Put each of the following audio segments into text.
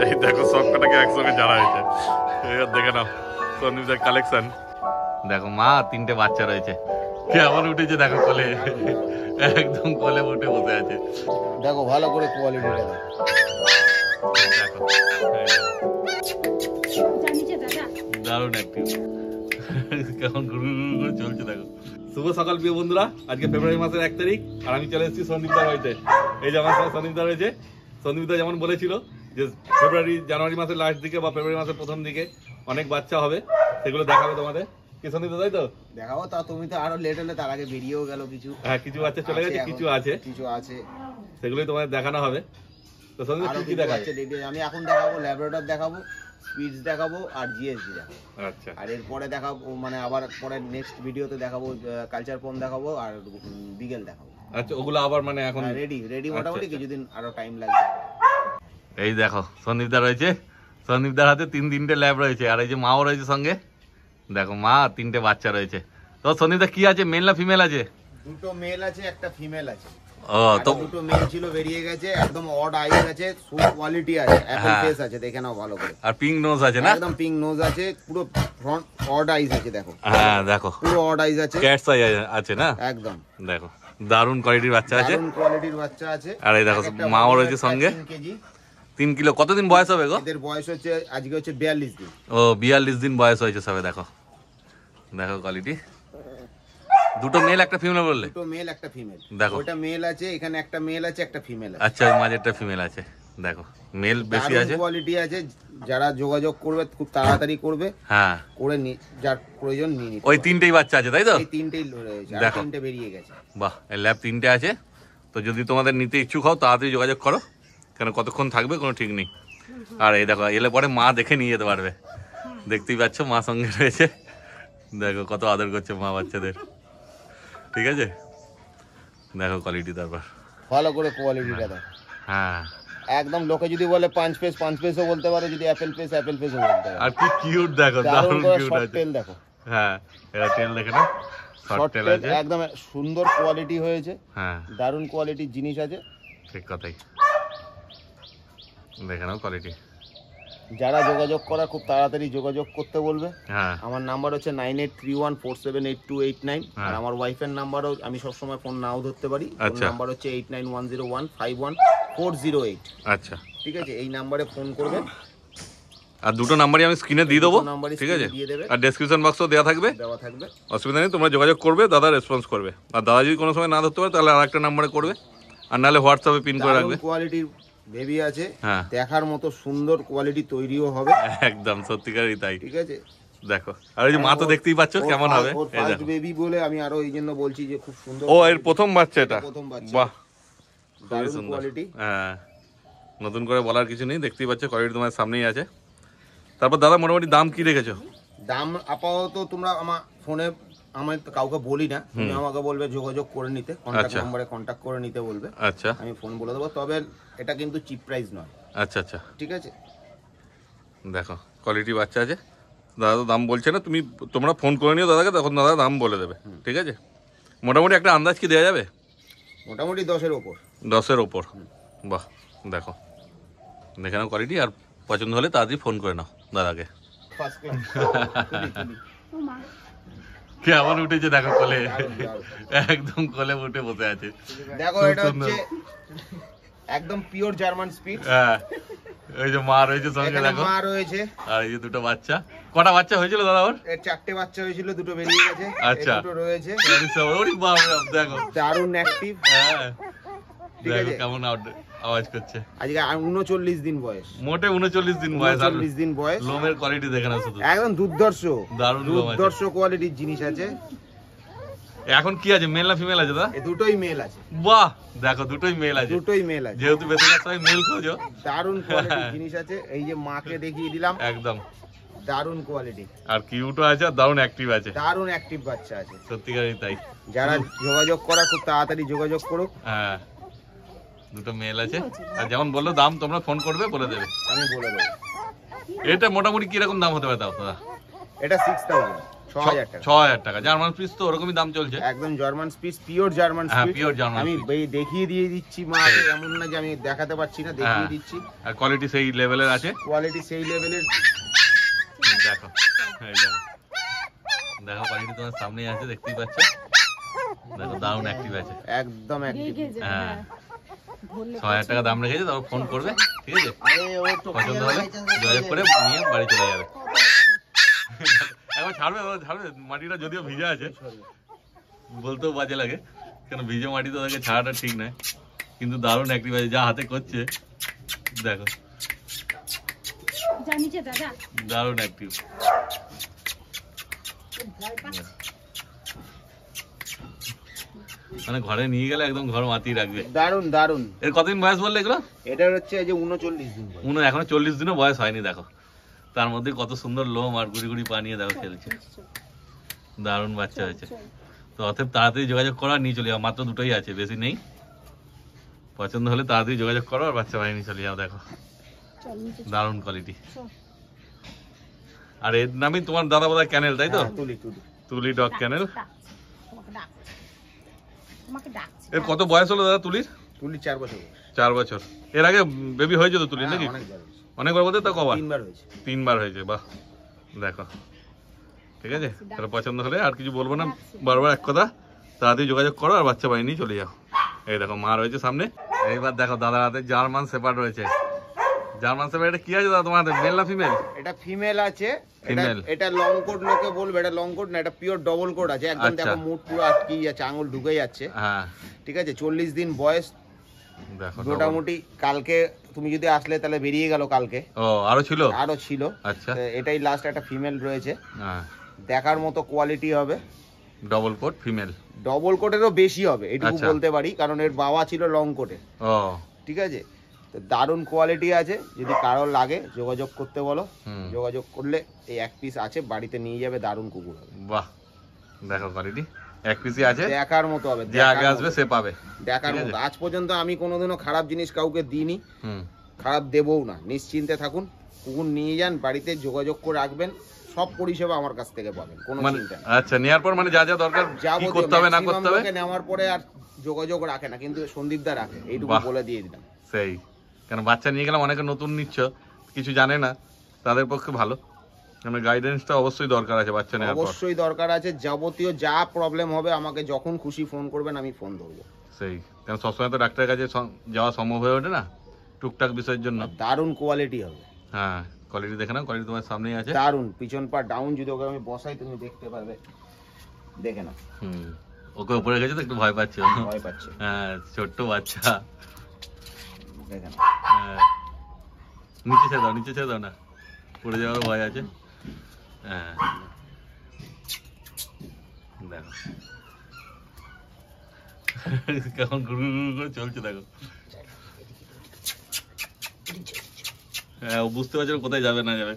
এই দেখো সবকটাকে একসঙ্গে জানা হয়েছে। এবার দেখে নাও সন্দীপদার কালেকশন। দেখো মা তিনটে বাচ্চা রয়েছে, কেমন উঠেছে দেখো কোলে, একদম কোলে উঠে বসে আছে। দেখো ভালো করে কোয়ালিটিটা দেখো। দারুণ অ্যাক্টিভ, কেমন ঘুরু ঘুরু করে চলছে দেখো। শুভ সকাল প্রিয় বন্ধুরা, আজকে ফেব্রুয়ারি মাসের 1 তারিখ আর আমি চলে এসেছি সন্দীপদার বাড়িতে। এই যে আমার সাথে সন্দীপদা রয়েছে। সন্দীপদা যেমন বলেছিল যে জানুয়ারি মাসের লাস্ট দিকে বা ফেব্রুয়ারি মাসের প্রথম দিকে অনেক বাচ্চা হবে, সেগুলো দেখাবে তোমাদের। কি সন্দীপদা তাই তো? দেখাবো। তা তুমি তো আরো লেট হলে, তার আগে বেরিয়েও গেল কিছু। হ্যাঁ, কিছু বাচ্চা চলে গেছে, কিছু আছে, সেগুলোই তোমাদের দেখানো হবে। তো সন্দীপ কি দেখাবে? আমি এখন দেখাবো ল্যাব্রাডর দেখাবো, স্পিডস দেখাবো আর জিএসডি দেখাবো। আচ্ছা, আর এরপরে দেখাবো মানে আবার পরে নেক্সট ভিডিওতে দেখাবো কালচার পম দেখাবো আর বিগেল দেখাবো। আচ্ছা, ওগুলো আবার মানে এখন রেডি মোটামুটি, কিছুদিন আরো টাইম লাগবে। এই দেখো সন্দীপদা রয়েছে, সন্দীপদার হাতে তিনটে ল্যাব রয়েছে আর এই যে মাও রয়েছে সঙ্গে। দেখো মা তিনটে বাচ্চা রয়েছে। তো সন্দীপদা কি আছে, মেল না ফিমেল আছে? দুটো মেল আছে, একটা ফিমেল আছে। ও, তো দুটো মেল ছিল বেরিয়ে গেছে, একদম অড আইজ আছে, ফুল কোয়ালিটি আছে, অ্যাপল ফেস আছে, দেখে নাও ভালো করে। আর পিঙ্ক নোজ আছে না? একদম পিঙ্ক নোজ আছে, পুরো ফ্রন্ট অড আইজ আছে দেখো। হ্যাঁ দেখো, পুরো অড আইজ আছে, ক্যাটস আই আছে না? একদম দেখো দারুণ কোয়ালিটির বাচ্চা আছে, দারুণ কোয়ালিটির বাচ্চা আছে। আর এই দেখো মাও রয়েছে সঙ্গে। 3 কিলো। কতদিন বয়স হবে গো? এদের বয়স হচ্ছে আজকে হচ্ছে 42 দিন। ও 42 দিন বয়স হয়েছে সবে। দেখো দেখো কোয়ালিটি। দুটো মেল একটা ফিমেল বললে? দুটো মেল একটা ফিমেল। দেখো ওটা মেল আছে, এখানে একটা মেল আছে, একটা ফিমেল আছে। আচ্ছা, ওই মাঝেরটা ফিমেল আছে। দেখো মেল বেশি আছে, কোয়ালিটি আছে। যারা যোগাযোগ করবে খুব তাড়াতাড়ি করবে, হ্যাঁ করে যার প্রয়োজন নিয়ে নিতে। ওই তিনটেই বাচ্চা আছে তাই তো? এই তিনটেই রয়েছে, আর তিনটে বেরিয়ে গেছে। বাহ, এই ল্যাব তিনটে আছে। তো যদি তোমাদের নিতে ইচ্ছুক হও তাড়াতাড়ি যোগাযোগ করো, কেন কতক্ষণ থাকবে কোনো ঠিক নেই। আর এই দেখো এলে পরে মা দেখে নিয়ে যেতে পারবে। দেখতেই পাচ্ছ মা সঙ্গে রয়েছে, দেখো কত আদর করছে মা বাচ্চাদের। ঠিক আছে, দেখো কোয়ালিটি তারপর ভালো করে কোয়ালিটিটা দেখো। হ্যাঁ, একদম লোকে যদি বলে পাঁচ পেসও বলতে পারে, যদি অ্যাপেল পেসও বলতে পারে। আর কি কিউট দেখো, দারুণ কিউট আছে। টেল দেখো। হ্যাঁ, এরা টেল দেখে না, শর্ট টেল আছে, একদম সুন্দর কোয়ালিটি হয়েছে। হ্যাঁ, দারুণ কোয়ালিটির জিনিস আছে। ঠিক কথাই, দেখে নাও কোয়ালিটি। যারা যোগাযোগ করা খুব তাড়াতাড়ি যোগাযোগ করতে বলবে। হ্যাঁ, আমার নাম্বার হচ্ছে 9831478289। আর আমার ওয়াইফের নাম্বারও আমি সবসময় ফোন নাও ধরতে পারি। আচ্ছা, নাম্বার হচ্ছে 8910151408। আচ্ছা ঠিক আছে, এই নাম্বারে ফোন করবেন। আর দুটো নাম্বারই আমি স্ক্রিনে দিয়ে দেবো, ঠিক আছে? আর ডেসক্রিপশন বক্সও দেওয়া থাকবে, অসুবিধা নেই। তোমরা যোগাযোগ করবে, দাদা রেসপন্স করবে। আর দাদা যদি কোনো সময় না ধরতে পারে তাহলে আর একটা নাম্বারে করবে, আর নাহলে হোয়াটসঅ্যাপে পিন করে রাখবে। কোয়ালিটির বেবি আছে, হ্যাঁ, দেখার মতো সুন্দর কোয়ালিটি তৈরিও হবে, একদম সত্যিকারই তাই। ঠিক আছে, দেখো। আর এই যে মা তো দেখতেই পাচ্ছ কেমন হবে। এই দেখো বেবি বলে আমি আরো এই জন্য বলছি যে খুব সুন্দর। ও এর প্রথম বাচ্চা এটা? বাহ, খুবই সুন্দর কোয়ালিটি। হ্যাঁ, নতুন করে বলার কিছু নেই, দেখতেই পাচ্ছ কোয়ালিটি তোমার সামনেই আছে। তারপর দাদা মোটামুটি দাম কি রেখেছো? দাম আপাতত তোমরা আমার ফোনে, আমি কাউকে বলি না, তুমি আমাকে বলবে যোগাযোগ করে নিতে, কন্টাক্ট নম্বরে কন্টাক্ট করে নিতে বলবে। আচ্ছা, আমি ফোন বলে দেবো। তবে এটা কিন্তু চিপ প্রাইস নয়। আচ্ছা আচ্ছা, ঠিক আছে, দেখো কোয়ালিটি বাচ্চা আছে। দাদা তো দাম বলছে না, তোমরা ফোন করে নিও দাদাকে, তখন দাদা দাম বলে দেবে। ঠিক আছে, মোটামুটি একটা আন্দাজ কি দেওয়া যাবে? মোটামুটি 10-এর ওপর। 10-এর ওপর। বাহ, দেখো দেখে নাও কোয়ালিটি। আর পছন্দ হলে তাড়াতাড়ি ফোন করে নাও দাদাকে। First class. কেমন উঠেছে দেখো কোলে, একদম কোলে উঠে বসে আছে। দেখো এটা হচ্ছে একদম পিওর জার্মান স্পিড। হ্যাঁ, ওই যে মা রয়েছে সঙ্গে, দেখো মা রয়েছে। আর এই যে দুটো বাচ্চা। কটা বাচ্চা হয়েছিল দাদা ওর? এর 4টে বাচ্চা হয়েছিল, দুটো বেরিয়ে গেছে। আচ্ছা, দুটো রয়েছে। ওরে বাপ রে, দেখো দারুণ অ্যাক্টিভ। হ্যাঁ, দেখো কেমন আওয়াজ করছে। আজকে 39 দিন বয়স, মোটে 39 দিন বয়স। 39 দিন বয়স। লোমের কোয়ালিটি দেখে না শুধু, একদম দুর্ধর্ষ, দারুণ দুর্ধর্ষ কোয়ালিটির জিনিস আছে। এখন কি আছে, মেল না ফিমেল আছে দাদা? দুটোই মেল আছে। বাহ, দেখো দুটোই মেল আছে। দুটোই মেল আছে, যেহেতু বেশিরভাগ সবাই মেল খোঁজো। দারুণ কোয়ালিটির জিনিস আছে। এই যে মাকে দেখিয়ে দিলাম, একদম দারুণ কোয়ালিটি। আর কিউটও আছে, আর দারুণ অ্যাক্টিভ আছে। দারুণ অ্যাক্টিভ বাচ্চা আছে, সত্যিকারই তাই। যারা যোগাযোগ করা খুব তাড়াতাড়ি যোগাযোগ করুক। হ্যাঁ, দুটো মেল আছে। আর যেমন বললো দাম তোমরা ফোন করবে, বলে দেবে, আমি বলে দেবো। এটা মোটামুটি কিরকম দাম হতে পারে দাদা? এটা 6000। 6000 টাকা। 6000 টাকা। জার্মান পিস তো ওরকমই দাম চলছে। একদম জার্মান স্পিচ, পিওর জার্মান হ্যাঁ, স্পিচ। পিওর জার্মান আমি স্পিচ। দেখিয়ে দিয়ে দিচ্ছি মা, এমন না যে আমি দেখাতে পারছি না, দেখিয়ে দিচ্ছি। আর কোয়ালিটি সেই লেভেলের আছে। কোয়ালিটি সেই লেভেলের। দেখো এই দেখো, দেখো কোয়ালিটি তোমার সামনেই আছে, দেখতেই পাচ্ছ। দেখো দারুণ অ্যাক্টিভ আছে, একদম অ্যাক্টিভ। হ্যাঁ 6000 টাকা দাম রেখেছে। তারপর ফোন করবে, ঠিক আছে? পছন্দ হলে যোগাযোগ করে নিয়ে বাড়ি চলে যাবে। একবার ছাড়বে ছাড়বে, মাটিটা যদিও ভিজা আছে, বলতেও বাজে লাগে, কেন ভিজে মাটি তো তাকে ছাড়াটা ঠিক নয়, কিন্তু দারুণ অ্যাক্টিভ আছে, যা হাতে করছে দেখো, দারুণ অ্যাক্টিভ। মানে ঘরে নিয়ে গেলে একদম ঘর মাতিয়ে রাখবে। দারুন দারুন। এর কতদিন বয়স বললে এগুলো? এটা হচ্ছে এই যে 39 দিন। এখনো 40 দিনও বয়স হয়নি। দেখো তার মধ্যে কত সুন্দর লোম আর গুড়ি গুড়ি পানিয়ে দেখো খেলছে, দারুণ বাচ্চা হয়েছে। তো অতএব তাড়াতাড়ি যোগাযোগ করো আর নিয়ে চলে যাও, মাত্র দুটোই আছে, বেশি নেই। পছন্দ হলে তাড়াতাড়ি যোগাযোগ করো আর বাচ্চা বানিয়ে নিয়ে চলে যাও। দেখো দারুণ কোয়ালিটি। আর এর নামই তোমার দাদা বোধহয় ক্যানেল, তাই তো? তুলি ডগ ক্যানেল। এর কত বয়স হলো দাদা তুলির? 4 বছর। 4 বছর। এর আগে বেবি হয়েছে তো তুলির নাকি? অনেকবার বলতে, তো কবার? 3 বার হয়েছে। 3 বার হয়েছে, বাহ। দেখো ঠিক আছে, তাহলে পছন্দ হলে আর কিছু বলবো না, বারবার এক কথা, তাড়াতাড়ি যোগাযোগ করো আর বাচ্চা বানিয়ে নিয়ে চলে যাও। এই দেখো মা রয়েছে সামনে। এইবার দেখো দাদার হাতে জার্মান শেপার্ড রয়েছে। জার্মান শেপার্ড এটা কি আছে দাদা তোমার হাতে, মেল না ফিমেল? এটা ফিমেল আছে। ফিমেল। এটা লং কোট লোকে বলবে, এটা লং কোট না, এটা পিওর ডবল কোট আছে। একদম দেখো মুখ পুরো আটকে যাচ্ছে, আঙুল ঢুকে যাচ্ছে। হ্যাঁ ঠিক আছে, 40 দিন বয়স। দেখো মোটামুটি কালকে তুমি যদি আসলে তাহলে বেরিয়ে গেল কালকে। ও আরো ছিল? আরো ছিল। আচ্ছা, এটাই লাস্ট একটা ফিমেল রয়েছে। হ্যাঁ দেখার মতো কোয়ালিটি হবে। Double coat female. ডবল কোটেরও বেশি হবে এটুকু আচ্ছা। বলতে পারি, কারণ এর বাবা ছিল লং কোটে। ও ঠিক আছে, তো দারুণ কোয়ালিটি আছে। যদি কারোর লাগে যোগাযোগ করতে বলো, যোগাযোগ করলে এই এক পিস আছে, বাড়িতে নিয়ে যাবে। দারুণ কুকুর হবে। বাহ দেখো কোয়ালিটি, এক পিসই আছে, দেখার মতো হবে। যে আগে আসবে সে পাবে। দেখার মতো। আজ পর্যন্ত আমি কোনোদিনও খারাপ জিনিস কাউকে দিইনি, হুম খারাপ দেবও না। নিশ্চিন্তে থাকুন, কুকুর নিয়ে যান, বাড়িতে যোগাযোগ করে রাখবেন, সব পরিষেবা আমার কাছ থেকে পাবেন, কোনো মানে চিন্তা নেই। আচ্ছা, নেওয়ার পর মানে যা যা দরকার কি করতে হবে না করতে হবে, নেওয়ার পরে আর যোগাযোগ রাখে না, কিন্তু সন্দীপদা রাখে, এইটুকু বলে দিয়ে দিলাম। সেই, কেন বাচ্চা নিয়ে গেলাম, অনেকে নতুন নিচ্ছ, কিছু জানে না, তাদের পক্ষে ভালো, মানে গাইডেন্সটা অবশ্যই দরকার আছে বাচ্চা নেওয়ার পর। অবশ্যই দরকার আছে। যাবতীয় যা প্রবলেম হবে আমাকে যখন খুশি ফোন করবেন, আমি ফোন ধরবো। সেই, কারণ সবসময় তো ডাক্তারের কাছে যাওয়া সম্ভব হয়ে ওঠে না, টুকটাক বিষয়ের জন্য। দারুণ কোয়ালিটি হবে। হ্যাঁ কোয়ালিটি দেখে নাও, কোয়ালিটি তোমার সামনেই আছে। দারুণ। পিছন পা ডাউন যদি ওকে আমি বসাই, তুমি দেখতে পারবে, দেখে নাও। ওকে উপরে গেছে তো একটু ভয় পাচ্ছে, ভয় পাচ্ছে। হ্যাঁ ছোট্ট বাচ্চা, দেখে নাও। হ্যাঁ নিচে ছেড়ে দাও, নিচে ছেড়ে দাও না, পড়ে যাওয়ার ভয় আছে। হ্যাঁ দেখো কেমন ঘুরু ঘুরু করে চলছে, দেখো। হ্যাঁ ও বুঝতে পারছে কোথায় যাবে না যাবে।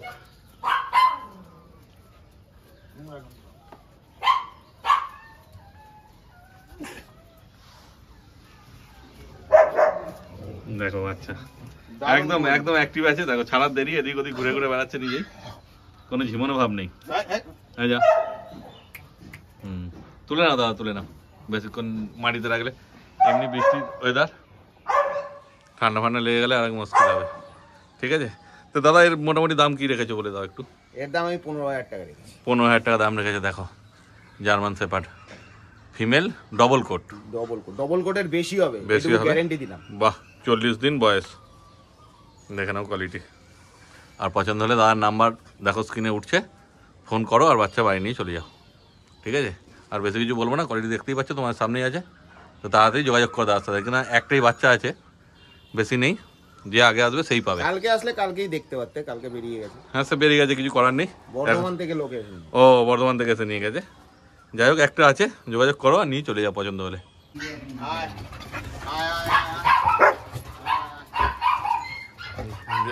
দেখো বাচ্চা একদম একদম অ্যাক্টিভ আছে। দেখো ছাড়ার দেরি, এদিক ওদিক ঘুরে ঘুরে বেড়াচ্ছে নিজেই, কোনো ঝিমনো ভাব নেই। হ্যাঁ যা, তুলে নাও দাদা, তুলে নাও, বেশিক্ষণ মাটিতে রাখলে এমনি বৃষ্টির ওয়েদার, ঠান্ডা ফান্ডা লেগে গেলে আর মুশকিল হবে। ঠিক আছে, তো দাদা এর মোটামুটি দাম কি রেখেছো বলে দাও একটু। এর দাম আমি 15,000 টাকা রেখেছি। 15,000 টাকা দাম রেখেছে। দেখো German shepherd female, double coat. Double কোটের বেশি হবে, বেশি হবে, গ্যারান্টি দিলাম। বাহ 40 দিন বয়স, দেখে নাও কোয়ালিটি। আর পছন্দ হলে দাদার নাম্বার দেখো স্ক্রিনে উঠছে, ফোন করো আর বাচ্চা বাড়ি নিয়ে চলে যাও। ঠিক আছে, আর বেশি কিছু বলবো না, কোয়ালিটি দেখতেই পাচ্ছ তোমার সামনেই আছে। তো তাড়াতাড়ি যোগাযোগ করো দাদার সাথে, কেন একটাই বাচ্চা আছে, বেশি নেই, যে আগে আসবে সেই পাবে। কালকে আসলে কালকেই দেখতে পারতে, কালকে বেরিয়ে গেছে। হ্যাঁ সে বেরিয়ে গেছে, কিছু করার নেই। বর্ধমান থেকে লোক এসে। ও বর্ধমান থেকে এসে নিয়ে গেছে। যাই হোক একটা আছে, যোগাযোগ করো আর নিয়ে চলে যাও পছন্দ হলে।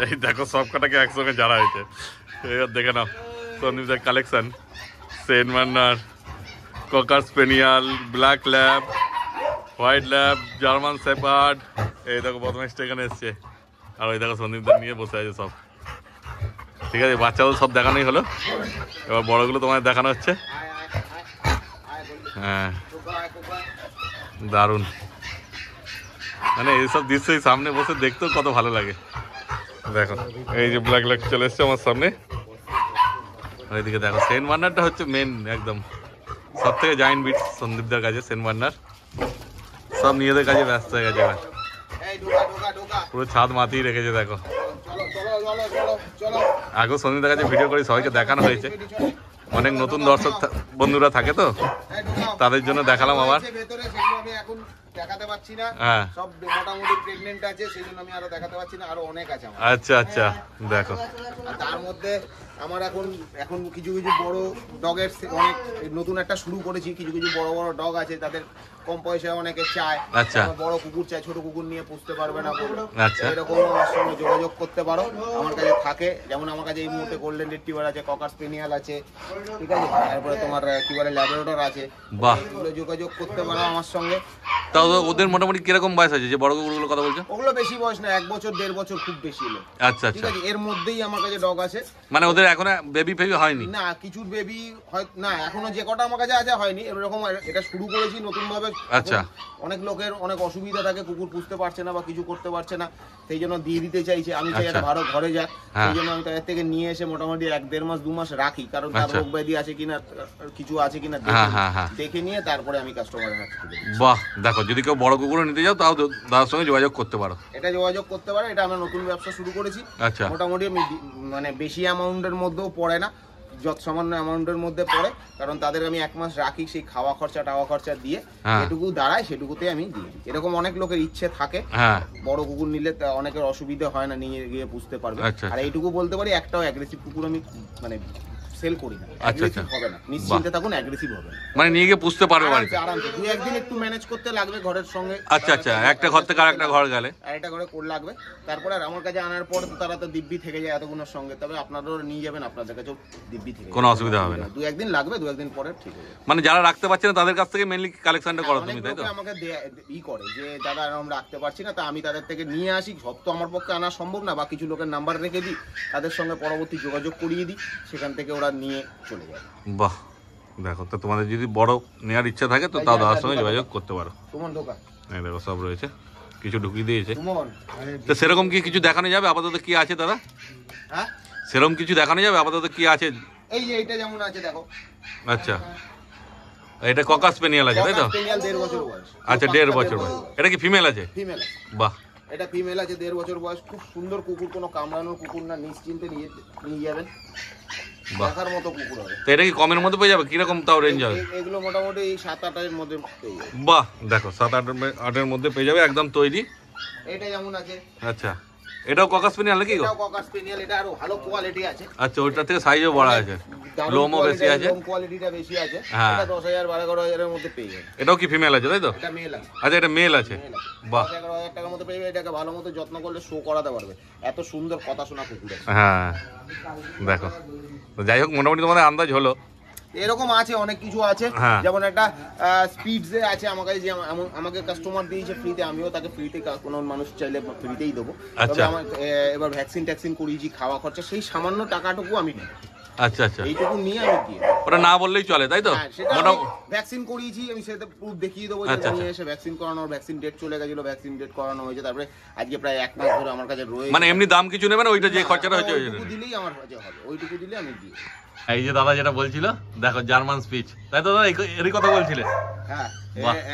এই দেখো সব কটাকে একসঙ্গে জানা হয়েছে, এবার দেখে নাও সন্দীপদের collection. Saint Bernard, cocker spaniel, black lab, white lab, German shepherd. এই দেখো বদমাইশটা এখানে এসছে, আর ওই দেখো সন্দীপদের নিয়ে বসে আছে সব। ঠিক আছে, বাচ্চাদের সব দেখানোই হলো, এবার বড়গুলো তোমাদের দেখানো হচ্ছে। হ্যাঁ দারুণ, মানে এইসব দৃশ্যই সামনে বসে দেখতেও কত ভালো লাগে। দেখো এই যে ব্ল্যাক লাইট চলে এসছে আমার সামনে, এইদিকে দেখো সেন্ট বার্নারটা হচ্ছে মেন একদম সব থেকে জায়েন্ট বিট সন্দীপদার কাছে। সেন্ট বার্নার সব নিজেদের কাজে ব্যস্ত হয়ে গেছে এবার, পুরো ছাদ মাতিয়ে রেখেছে। দেখো আগেও সন্দীপদার কাছে ভিডিও করে সবাইকে দেখানো হয়েছে, অনেক নতুন দর্শক বন্ধুরা থাকে তো তাদের জন্য দেখালাম আবার। দেখাতে পাচ্ছি না, সব মোটামুটি প্রেগন্যান্ট আছে, সেই জন্য আমি আরো দেখাতে পাচ্ছি না, আরো অনেক আছে আমার। আচ্ছা আচ্ছা দেখো, আর তার মধ্যে আমার এখন কিছু কিছু বড় ডগের অনেক নতুন একটা শুরু করেছি। কিছু কিছু বড় বড় ডগ আছে, তাদের কম পয়সায় অনেকে চায়, আচ্ছা বড় কুকুর চায়, ছোট কুকুর নিয়ে পুষতে পারবে না, আচ্ছা এরকম আমার সঙ্গে যোগাযোগ করতে পারো, আমার কাছে থাকে। যেমন আমার কাছে এই মুহূর্তে গোল্ডেন রিট্রিভার আছে, ককার স্পেনিয়াল আছে, ঠিক আছে, তারপরে তোমার কি বলে ল্যাব্রাডর আছে। বাহ, এগুলো যোগাযোগ করতে পারো আমার সঙ্গে। তাও ওদের মোটামুটি কিরকম বয়স আছে যে বড় কুকুরগুলোর কথা বলছো? ওগুলো বেশি বয়স না, 1 বছর 1.5 বছর খুব বেশি হলো। আচ্ছা আচ্ছা, এর মধ্যেই আমার কাছে ডগ আছে। মানে ওদের এখনো বেবি ফেবি হয়নি? না, কিছু বেবি হয় না, এখনো যে কটা আমার কাছে আছে হয়নি। এরকম এটা শুরু করেছি নতুন ভাবে। আচ্ছা, অনেক লোকের অনেক অসুবিধা থাকে, কুকুর পুষতে পারছে না বা কিছু করতে পারছে না, সেই জন্য দিয়ে দিতে চাইছে। আমি চাই এটা ভালো ঘরে যাক, সেই জন্য আমি তাদের থেকে নিয়ে এসে মোটামুটি 1-1.5 মাস 2 মাস রাখি, কারণ তার রোগ ব্যাধি আছে কিনা, কিছু আছে কিনা দেখে নিয়ে তারপরে আমি কাস্টমারের হাতে তুলে দিই। বাহ, দেখো যদি কেউ বড় কুকুর নিতে যাও তাও দাদার সঙ্গে যোগাযোগ করতে পারো। এটা যোগাযোগ করতে পারো, এটা আমরা নতুন ব্যবসা শুরু করেছি। আচ্ছা, মোটামুটি আমি মানে বেশি অ্যামাউন্টের মধ্যেও পড়ে না, যত সামান্য অ্যামাউন্টের মধ্যে পড়ে, কারণ তাদের আমি 1 মাস রাখি, সেই খাওয়া খরচা টাওয়া খরচা দিয়ে যেটুকু দাঁড়ায় সেটুকুতে আমি দিই। এরকম অনেক লোকের ইচ্ছে থাকে, বড় কুকুর নিলে অনেকের অসুবিধা হয় না, নিয়ে গিয়ে পুষতে পারবে। আর এইটুকু বলতে পারি, একটাও অ্যাগ্রেসিভ কুকুর আমি মানে সেল করি না। অ্যাগ্রেসিভ হবে না, নিশ্চিন্তে থাকুন, অ্যাগ্রেসিভ হবে না। মানে নিয়ে গিয়ে পুষতে পারবে বাড়িতে আরামসে। 2-1 দিন একটু ম্যানেজ করতে লাগবে ঘরের সঙ্গে। আচ্ছা আচ্ছা, একটা ঘর থেকে আরেকটা ঘর গেলে আরেকটা ঘরে কোড লাগবে, তারপরে আর আমার কাছে আনার পর তো তারা তো দিব্যি থেকে যায় এতগুলোর সঙ্গে। তবে আপনারাও নিয়ে যাবেন, আপনাদের কাছেও দিব্যি থেকে কোনো অসুবিধা হবে না। 2-1 দিন লাগবে, 2-1 দিন পরে ঠিক হবে। মানে যারা রাখতে পারছে না তাদের কাছ থেকে মেইনলি কালেকশনটা করো তুমি, তাই তো? আমাকে করে যে দাদা আমরা রাখতে পারছি না, তা আমি তাদের থেকে নিয়ে আসি। সব তো আমার পক্ষে আনা সম্ভব না, বা কিছু লোকের নাম্বার রেখে দিই, তাদের সঙ্গে পরবর্তী যোগাযোগ করিয়ে দিই, সেখান থেকে ওরা নিয়ে চলে যায়। বাহ, দেখো তো তোমাদের যদি বড় নেওয়ার ইচ্ছা থাকে তো তাও দাদার সঙ্গে যোগাযোগ করতে পারো। সুমন ঢোকা, এই দেখো সব রয়েছে, কিছু ঢুকিয়ে দিয়েছে। তো সেরকম কি কিছু দেখানো যাবে আপাতত কি আছে দাদা? হ্যাঁ, সেরকম কিছু দেখানো যাবে আপাতত কি আছে? এই যে এইটা যেমন আছে দেখো। আচ্ছা, এটা ককার স্পেনিয়াল আছে তাই তো? 1.5 বছর বয়স। আচ্ছা, 1.5 বছর বয়স। এটা কি ফিমেল আছে? ফিমেল আছে। বাহ, এটা ফিমেল আছে, 1.5 বছর বয়স। খুব সুন্দর কুকুর, কোনো কামড়ানোর কুকুর না, নিশ্চিন্তে নিয়ে যাবেন, দেখার মতো কুকুর হবে। তো এটা কি কমের মধ্যে পেয়ে যাবে? কিরকম তাও রেঞ্জ হবে? এগুলো মোটামুটি 7-8 এর মধ্যে পেয়ে যাবে। বাহ, দেখো 7-8 এর মধ্যে পেয়ে যাবে, একদম তৈরি। এটা যেমন আছে। আচ্ছা, এটাও ককার স্পেনিয়াল নাকি? এটাও ককার স্পেনিয়াল, এটা আরো ভালো কোয়ালিটি আছে। আচ্ছা, ওটার থেকে সাইজও বড় আছে, লোমও বেশি আছে, লোম কোয়ালিটিটা বেশি আছে। এটা 10,000-12,000 এর মধ্যে পেয়ে যাবে। এটাও কি ফিমেল আছে তাই তো? এটা মেল আছে। আচ্ছা, এটা মেল আছে। বাহ, 11,000 টাকার মধ্যে পেয়ে যাবে। এটাকে ভালো মতো যত্ন করলে শো করাতে পারবে, এত সুন্দর কথা শোনা কুকুর আছে। হ্যাঁ, দেখো যাই হোক মোটামুটি তোমাদের আন্দাজ হলো। এরকম আছে, অনেক কিছু আছে। যেমন একটা স্পিডসে আছে আমার কাছে, যে আমাকে কাস্টমার দিয়েছে ফ্রিতে, আমিও তাকে ফ্রিতে, কোনো মানুষ চাইলে ফ্রিতেই দেবো। তবে আমার এবার ভ্যাকসিন করিয়েছি, খাওয়া খরচা, সেই সামান্য টাকাটুকু আমি নিই। আচ্ছা আচ্ছা, এইটুকু নিয়ে আমি দিয়ে ওটা না বললেই চলে তাই তো? ভ্যাকসিন করিয়েছি আমি, সেটা প্রুফ দেখিয়ে দেবো। নিয়ে এসে ভ্যাকসিন করানোর, ভ্যাকসিন ডেট চলে গেছিল, ভ্যাকসিন ডেট করানো হয়েছে, তারপরে আজকে প্রায় 1 মাস ধরে আমার কাছে রয়েছে। মানে এমনি দাম কিছু নেবে না, ওইটা যে খরচাটা হয়েছে ওইটুকু দিলেই আমার কাছে হবে, ওইটুকু দিলে আমি দিই। এই যে দাদা যেটা বলছিল, দেখো জার্মান স্পিচ, তাই তো দাদা? এরই কথা বলছিলে? হ্যাঁ,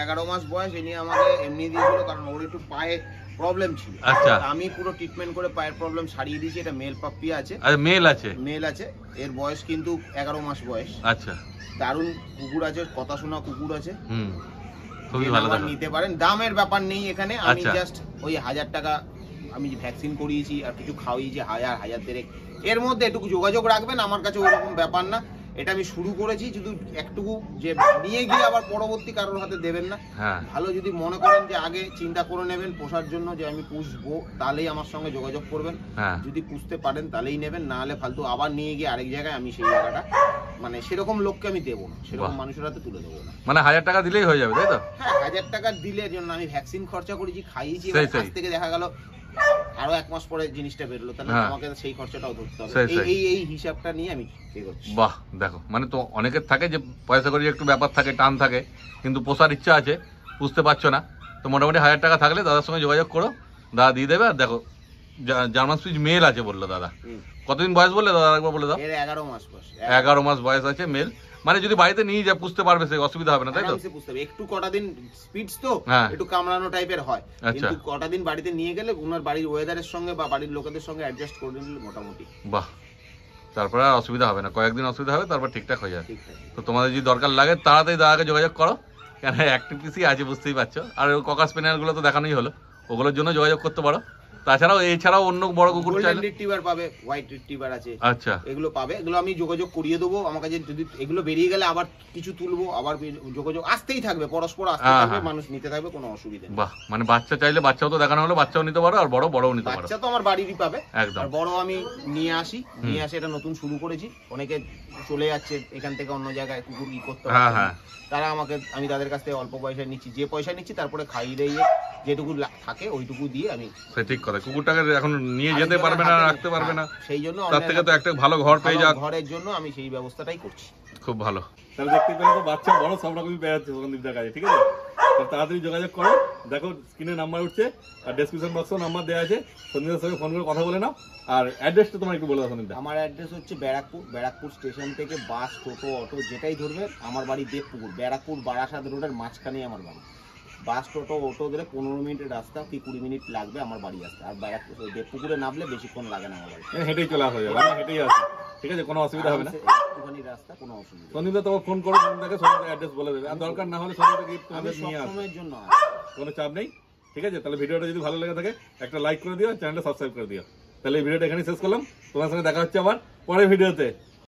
11 মাস বয়স। এ নিয়ে আমাকে এমনি দিয়েছিল, কারণ ওর একটু পায়ে প্রবলেম ছিল। আচ্ছা, আমি পুরো ট্রিটমেন্ট করে পায়ের প্রবলেম সারিয়ে দিয়েছি। এটা মেল পাপ্পি আছে। আচ্ছা, মেল আছে? মেল আছে। এর বয়স কিন্তু 11 মাস বয়স। আচ্ছা, দারুণ কুকুর আছে, কথা শোনা কুকুর আছে। খুবই ভালো, নিতে পারেন, দামের ব্যাপার নেই এখানে। আমি জাস্ট ওই 1000 টাকা আমি ভ্যাকসিন করিয়েছি আর কিছু খাওয়াইছি, 1000-1000 এর মধ্যে একটু যোগাযোগ রাখবেন। আমার কাছে ওরকম ব্যাপার না, এটা আমি শুরু করেছি শুধু একটুকু, যে নিয়ে গিয়ে আবার পরবর্তী কারোর হাতে দেবেন না। ভালো যদি মনে করেন যে আগে চিন্তা করে নেবেন পোষার জন্য, যে আমি পুষবো, তাহলেই আমার সঙ্গে যোগাযোগ করবেন। যদি পুষতে পারেন তাহলেই নেবেন, না হলে ফালতু আবার নিয়ে গিয়ে আরেক জায়গায় আমি সেই জায়গাটা, মানে সেরকম লোককে আমি দেবো না, সেরকম মানুষের হাতে তুলে দেবো না। মানে 1000 টাকা দিলেই হয়ে যাবে তাই তো? হ্যাঁ, 1000 টাকা দিলে জন্য আমি ভ্যাকসিন খরচা করেছি, খাইয়েছি, আজ থেকে দেখা গেল আরো 1 মাস পরে জিনিসটা বেরোলো, তাহলে আমাকে সেই খরচাটাও ধরতে হবে। এই হিসাবটা নিয়ে আমি পে করছি। বাহ, দেখো মানে তো অনেকের থাকে যে পয়সা করে একটু ব্যাপার থাকে, টান থাকে, কিন্তু পোষার ইচ্ছা আছে, বুঝতে পারছো না, তো মোটামুটি 1000 টাকা থাকলে দাদার সঙ্গে যোগাযোগ করো, দাদা দিয়ে দেবে। আর দেখো জার্মান সুইচ মেল আছে বললো দাদা, কতদিন বয়স বললে দাদা একবার বলে দাও? 11 মাস বয়স। 11 মাস বয়স আছে, মেল। মানে যদি বাড়িতে নিয়ে যা পুষতে পারবে, সে অসুবিধা হবে না, তাই তো? একটু কটা দিন স্পিডস তো একটু কামড়ানো টাইপের হয়, কিন্তু কটা দিন বাড়িতে নিয়ে গেলে ওনার বাড়ির ওয়েদারের সঙ্গে বা বাড়ির লোকেদের সঙ্গে অ্যাডজাস্ট করে নিলে মোটামুটি বাহ, তারপরে আর অসুবিধা হবে না, কয়েকদিন অসুবিধা হবে, তারপর ঠিকঠাক হয়ে যাবে। তো তোমাদের যদি দরকার লাগে তাড়াতাড়ি দাদাকে যোগাযোগ করো, কেন অ্যাক্টিভ পিসি আছে বুঝতেই পারছো। আর ককার স্পেনিয়ালগুলো তো দেখানোই হলো, ওগুলোর জন্য যোগাযোগ করতে পারো। তাছাড়াও এছাড়াও অন্য বড় কুকুর চাইলে রিট্রিভার পাবে, হোয়াইট রিট্রিভার আছে, আচ্ছা এগুলো পাবে। এগুলো আমি যোগাযোগ করিয়ে দেবো, আমার কাছে যদি এগুলো বেরিয়ে গেলে আবার কিছু তুলবো, আবার যোগাযোগ আসতেই থাকবে, পরস্পর আসতে থাকবে, মানুষ নিতে থাকবে, কোনো অসুবিধা নেই। বাহ, মানে বাচ্চা চাইলে বাচ্চাও তো দেখানো হলো, বাচ্চাও নিতে পারো, আর বড়ও নিতে পারো। বাচ্চা তো আমার বাড়িরই পাবে একদম। আর বড় আমি নিয়ে আসি এটা নতুন শুরু করেছি। অনেকে চলে যাচ্ছে এখান থেকে অন্য জায়গায় কুকুর করতে পারছে, তারা আমি তাদের কাছ থেকে অল্প পয়সা নিচ্ছি, যে পয়সা নিচ্ছি তারপরে খাইয়ে দিয়ে যেটুকু থাকে ওইটুকু দিয়ে আমি। ঠিক কথা, কুকুরটাকে এখন নিয়ে যেতে পারবে না, রাখতে পারবে না, সেই জন্য তার থেকে তো একটা ভালো ঘর পেয়ে যাক, ঘরের জন্য আমি সেই ব্যবস্থাটাই করছি। খুব ভালো। তাহলে দেখতে পেলে তো বাচ্চা বড় সব রকমই পেয়ে যাচ্ছে সন্দীপদার কাছে, ঠিক আছে? তাড়াতাড়ি যোগাযোগ করো, দেখো স্ক্রিনে নাম্বার উঠছে আর ডেসক্রিপশন বক্সেও নাম্বার দেওয়া আছে, সন্দীপদার সঙ্গে ফোন করে কথা বলে নাও। আর অ্যাড্রেসটা তোমার একটু বলে দাও সন্দীপদা। আমার অ্যাড্রেস হচ্ছে ব্যারাকপুর স্টেশন থেকে বাস, টোটো, অটো যেটাই ধরবে, আমার বাড়ি দেবপুকুর, ব্যারাকপুর বারাসাত রোডের মাঝখানেই আমার বাড়ি। বাস, টোটো, অটো ধরে 15 মিনিটের রাস্তা কি 20 মিনিট লাগবে আমার বাড়ি আসতে। আর ব্যারাকপুর দেবপুকুরে নামলে বেশিক্ষণ লাগে না আমার বাড়ি, হেঁটেই চলে আসা যাবে, হেঁটেই আসে, ঠিক আছে? কোনো অসুবিধা হবে না, একটুখানি রাস্তা, কোনো অসুবিধা। সন্দীপদা তোমাকে ফোন করো, সন্দীপদাকে অ্যাড্রেস বলে দেবে, আর দরকার না হলে সন্দীপদাকে তোমাদের নিয়ে আসবে, জন্য কোনো চাপ নেই, ঠিক আছে? তাহলে ভিডিওটা যদি ভালো লেগে থাকে একটা লাইক করে দিও, চ্যানেলটা সাবস্ক্রাইব করে দিও। তাহলে এই ভিডিওটা এখানেই শেষ করলাম, তোমার সঙ্গে দেখা হচ্ছে আবার পরের ভিডিওতে।